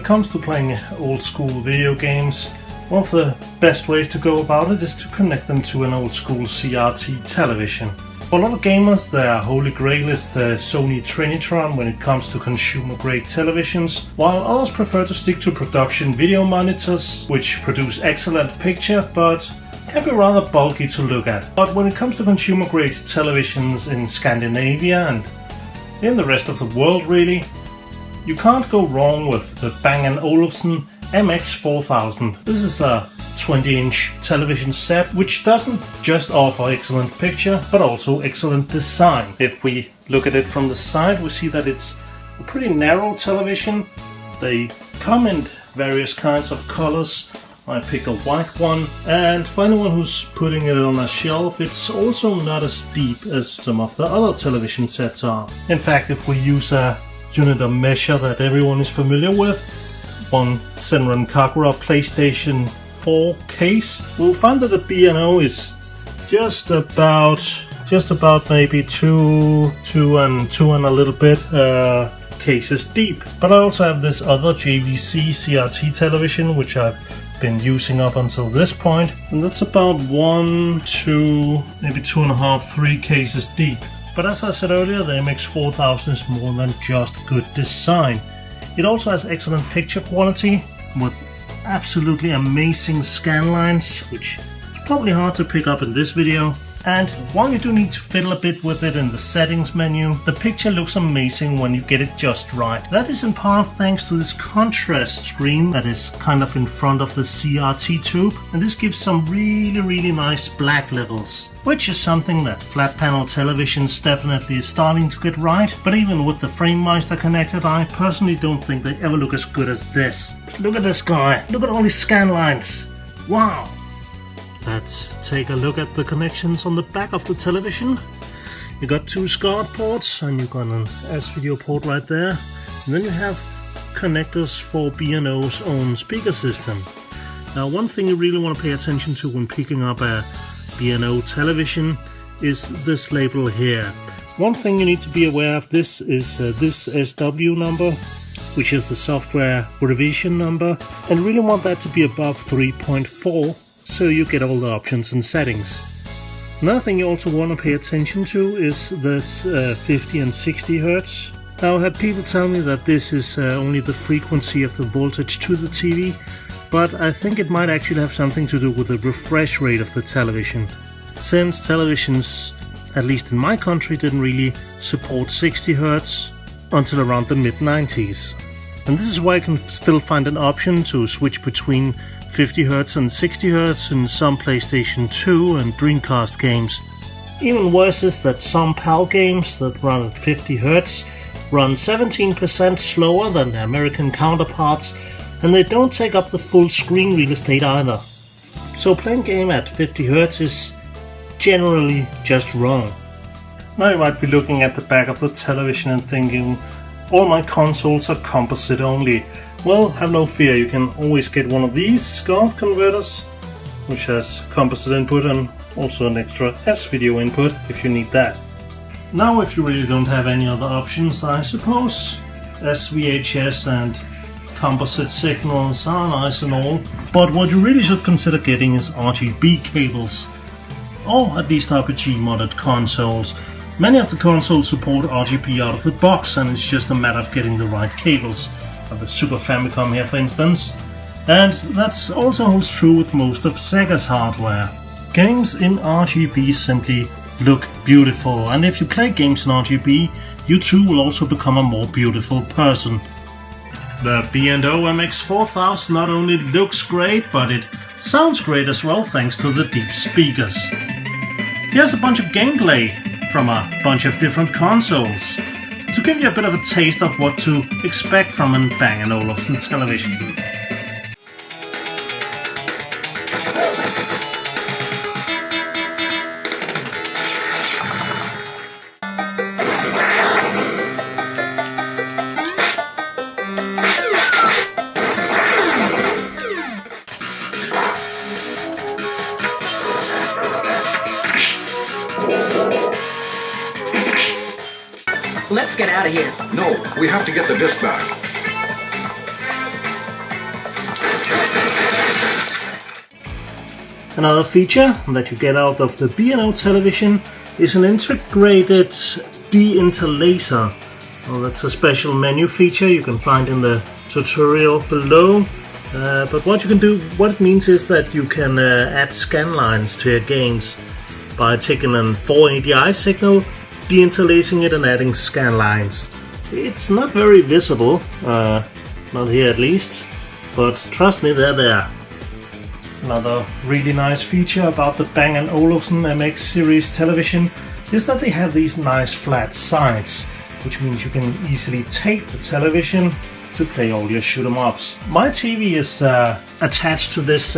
comes to playing old school video games, one of the best ways to go about it is to connect them to an old school CRT television. For a lot of gamers, their holy grail is the Sony Trinitron when it comes to consumer grade televisions, while others prefer to stick to production video monitors, which produce excellent picture but can be rather bulky to look at. But when it comes to consumer grade televisions in Scandinavia and in the rest of the world really, you can't go wrong with the Bang & Olufsen MX4000. This is a 20-inch television set which doesn't just offer excellent picture but also excellent design. If we look at it from the side, we see that it's a pretty narrow television. They come in various kinds of colors. I picked a white one, and for anyone who's putting it on a shelf, it's also not as deep as some of the other television sets are. In fact, if we use a unit of measure that everyone is familiar with, one Senran Kagura PlayStation 4 case, we'll find that the B&O is just about maybe two and a little bit cases deep. But I also have this other JVC CRT television which I've been using up until this point, and that's about 1, 2, maybe 2.5, 3 cases deep. But as I said earlier, the MX4000 is more than just good design. It also has excellent picture quality with absolutely amazing scan lines, which is probably hard to pick up in this video. And while you do need to fiddle a bit with it in the settings menu, the picture looks amazing when you get it just right. That is in part thanks to this contrast screen that is kind of in front of the CRT tube, and this gives some really nice black levels, which is something that flat panel televisions definitely is starting to get right. But even with the FrameMeister connected, I personally don't think they ever look as good as this. Look at this guy, look at all these scan lines, wow! Let's take a look at the connections on the back of the television. You got 2 SCART ports and you got an S-Video port right there. And then you have connectors for B&O's own speaker system. Now, one thing you really want to pay attention to when picking up a B&O television is this label here. One thing you need to be aware of this is this SW number, which is the software revision number, and really want that to be above 3.4. so you get all the options and settings. Another thing you also want to pay attention to is this 50 and 60 Hz. Now, I had people tell me that this is only the frequency of the voltage to the TV, but I think it might actually have something to do with the refresh rate of the television, since televisions, at least in my country, didn't really support 60 Hz until around the mid-90s. And this is why I can still find an option to switch between 50 Hz and 60 Hz in some PlayStation 2 and Dreamcast games. Even worse is that some PAL games that run at 50 Hz run 17% slower than their American counterparts, and they don't take up the full screen real estate either. So playing game at 50 Hz is generally just wrong. Now you might be looking at the back of the television and thinking, all my consoles are composite only. Well, have no fear, you can always get one of these SCART converters, which has composite input and also an extra S-Video input if you need that. Now, if you really don't have any other options, I suppose SVHS and composite signals are nice and all, but what you really should consider getting is RGB cables, or at least RPG modded consoles. Many of the consoles support RGB out of the box, and it's just a matter of getting the right cables. Of the Super Famicom here, for instance, and that's also holds true with most of Sega's hardware. Games in RGB simply look beautiful, and if you play games in RGB, you too will also become a more beautiful person. The B&O MX4000 not only looks great, but it sounds great as well thanks to the deep speakers. Here's a bunch of gameplay from a bunch of different consoles, to give you a bit of a taste of what to expect from a Bang & Olufsen television. Let's get out of here. No, we have to get the disc back. Another feature that you get out of the B&O television is an integrated deinterlacer. Well, that's a special menu feature you can find in the tutorial below. But what it means is that you can add scan lines to your games by taking a 480i signal, deinterlacing it and adding scan lines. It's not very visible, not here at least, but trust me, they're there. Another really nice feature about the Bang & Olufsen MX series television is that they have these nice flat sides, which means you can easily tape the television to play all your shoot 'em ups. My TV is attached to this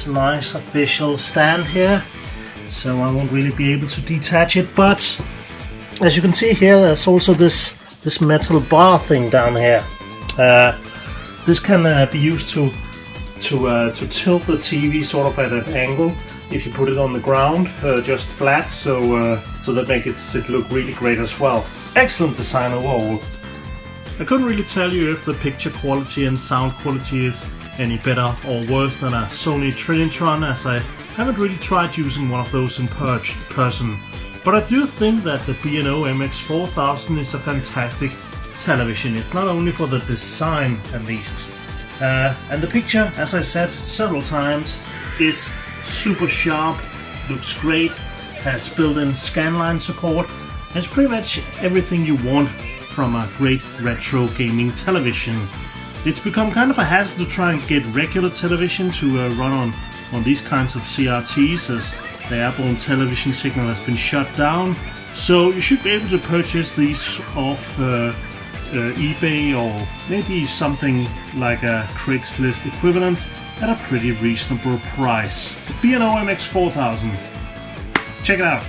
nice official stand here, so I won't really be able to detach it, but as you can see here, there's also this metal bar thing down here. This can be used to tilt the TV sort of at an angle if you put it on the ground, just flat, so that makes it look really great as well. Excellent design overall. I couldn't really tell you if the picture quality and sound quality is any better or worse than a Sony Trinitron, as I haven't really tried using one of those in person. But I do think that the B&O MX4000 is a fantastic television, if not only for the design at least. And the picture, as I said several times, is super sharp, looks great, has built-in scanline support, and it's pretty much everything you want from a great retro gaming television. It's become kind of a hassle to try and get regular television to run on these kinds of CRTs, as the airborne television signal has been shut down, so you should be able to purchase these off eBay or maybe something like a Craigslist equivalent at a pretty reasonable price. The B&O MX4000. Check it out!